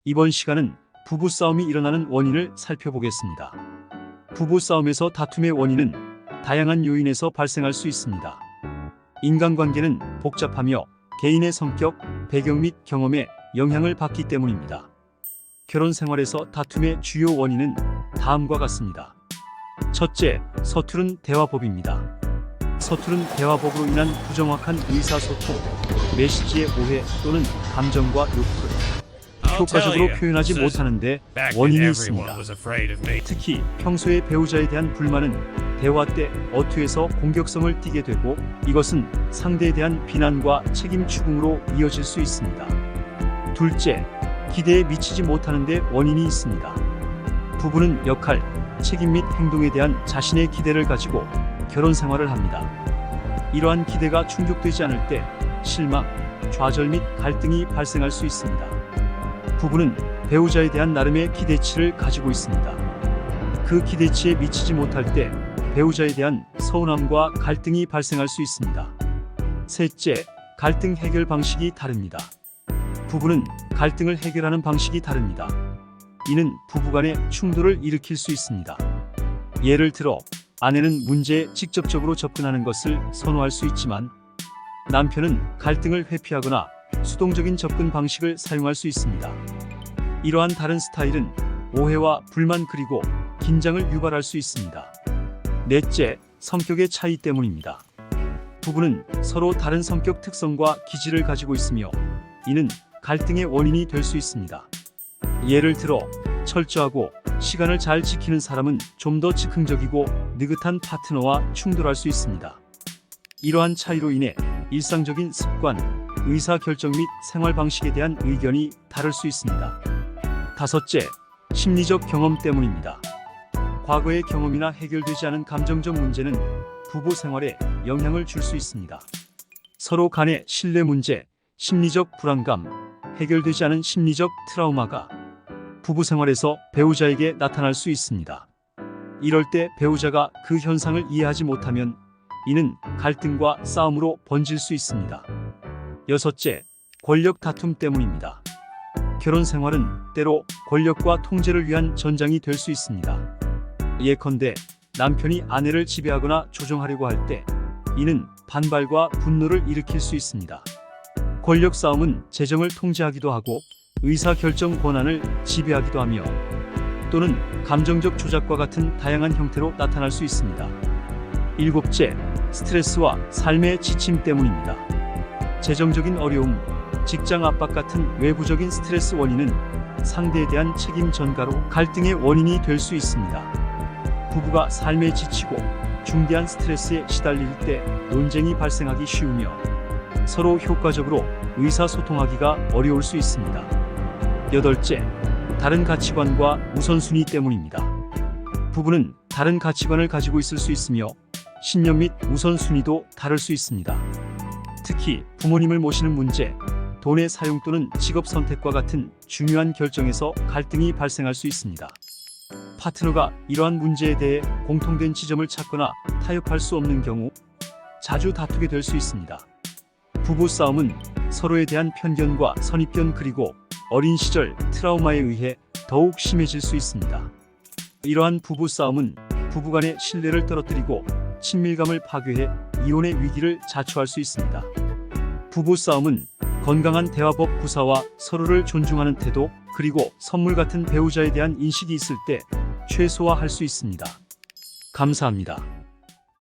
이번 시간은 부부싸움이 일어나는 원인을 살펴보겠습니다. 부부싸움에서 다툼의 원인은 다양한 요인에서 발생할 수 있습니다. 인간관계는 복잡하며 개인의 성격, 배경 및 경험에 영향을 받기 때문입니다. 결혼 생활에서 다툼의 주요 원인은 다음과 같습니다. 첫째, 서투른 대화법입니다. 서투른 대화법으로 인한 부정확한 의사소통, 메시지의 오해 또는 감정과 욕구를 효과적으로 표현하지 못하는 데 원인이 있습니다. 특히 평소에 배우자에 대한 불만은 대화 때 어투에서 공격성을 띠게 되고, 이것은 상대에 대한 비난과 책임 추궁으로 이어질 수 있습니다. 둘째, 기대에 미치지 못하는 데 원인이 있습니다. 부부는 역할, 책임 및 행동에 대한 자신의 기대를 가지고 결혼 생활을 합니다. 이러한 기대가 충족되지 않을 때 실망, 좌절 및 갈등이 발생할 수 있습니다. 부부는 배우자에 대한 나름의 기대치를 가지고 있습니다. 그 기대치에 미치지 못할 때 배우자에 대한 서운함과 갈등이 발생할 수 있습니다. 셋째, 갈등 해결 방식이 다릅니다. 부부는 갈등을 해결하는 방식이 다릅니다. 이는 부부간의 충돌을 일으킬 수 있습니다. 예를 들어 아내는 문제에 직접적으로 접근하는 것을 선호할 수 있지만, 남편은 갈등을 회피하거나 수동적인 접근 방식을 사용할 수 있습니다. 이러한 다른 스타일은 오해와 불만 그리고 긴장을 유발할 수 있습니다. 넷째, 성격의 차이 때문입니다. 부부는 서로 다른 성격 특성과 기질을 가지고 있으며, 이는 갈등의 원인이 될 수 있습니다. 예를 들어 철저하고 시간을 잘 지키는 사람은 좀 더 즉흥적이고 느긋한 파트너와 충돌할 수 있습니다. 이러한 차이로 인해 일상적인 습관, 의사결정 및 생활 방식에 대한 의견이 다를 수 있습니다. 다섯째, 심리적 경험 때문입니다. 과거의 경험이나 해결되지 않은 감정적 문제는 부부 생활에 영향을 줄 수 있습니다. 서로 간의 신뢰 문제, 심리적 불안감, 해결되지 않은 심리적 트라우마가 부부 생활에서 배우자에게 나타날 수 있습니다. 이럴 때 배우자가 그 현상을 이해하지 못하면 이는 갈등과 싸움으로 번질 수 있습니다. 여섯째, 권력 다툼 때문입니다. 결혼 생활은 때로 권력과 통제를 위한 전장이 될 수 있습니다. 예컨대 남편이 아내를 지배하거나 조정하려고 할 때 이는 반발과 분노를 일으킬 수 있습니다. 권력 싸움은 재정을 통제하기도 하고 의사결정 권한을 지배하기도 하며, 또는 감정적 조작과 같은 다양한 형태로 나타날 수 있습니다. 일곱째, 스트레스와 삶의 지침 때문입니다. 재정적인 어려움, 직장 압박 같은 외부적인 스트레스 원인은 상대에 대한 책임 전가로 갈등의 원인이 될 수 있습니다. 부부가 삶에 지치고 중대한 스트레스에 시달릴 때 논쟁이 발생하기 쉬우며, 서로 효과적으로 의사소통하기가 어려울 수 있습니다. 여덟째, 다른 가치관과 우선순위 때문입니다. 부부는 다른 가치관을 가지고 있을 수 있으며 신념 및 우선순위도 다를 수 있습니다. 특히 부모님을 모시는 문제, 돈의 사용 또는 직업 선택과 같은 중요한 결정에서 갈등이 발생할 수 있습니다. 파트너가 이러한 문제에 대해 공통된 지점을 찾거나 타협할 수 없는 경우 자주 다투게 될 수 있습니다. 부부싸움은 서로에 대한 편견과 선입견 그리고 어린 시절 트라우마에 의해 더욱 심해질 수 있습니다. 이러한 부부싸움은 부부간의 신뢰를 떨어뜨리고 친밀감을 파괴해 이혼의 위기를 자초할 수 있습니다. 부부싸움은 건강한 대화법 구사와 서로를 존중하는 태도, 그리고 선물 같은 배우자에 대한 인식이 있을 때 최소화할 수 있습니다. 감사합니다.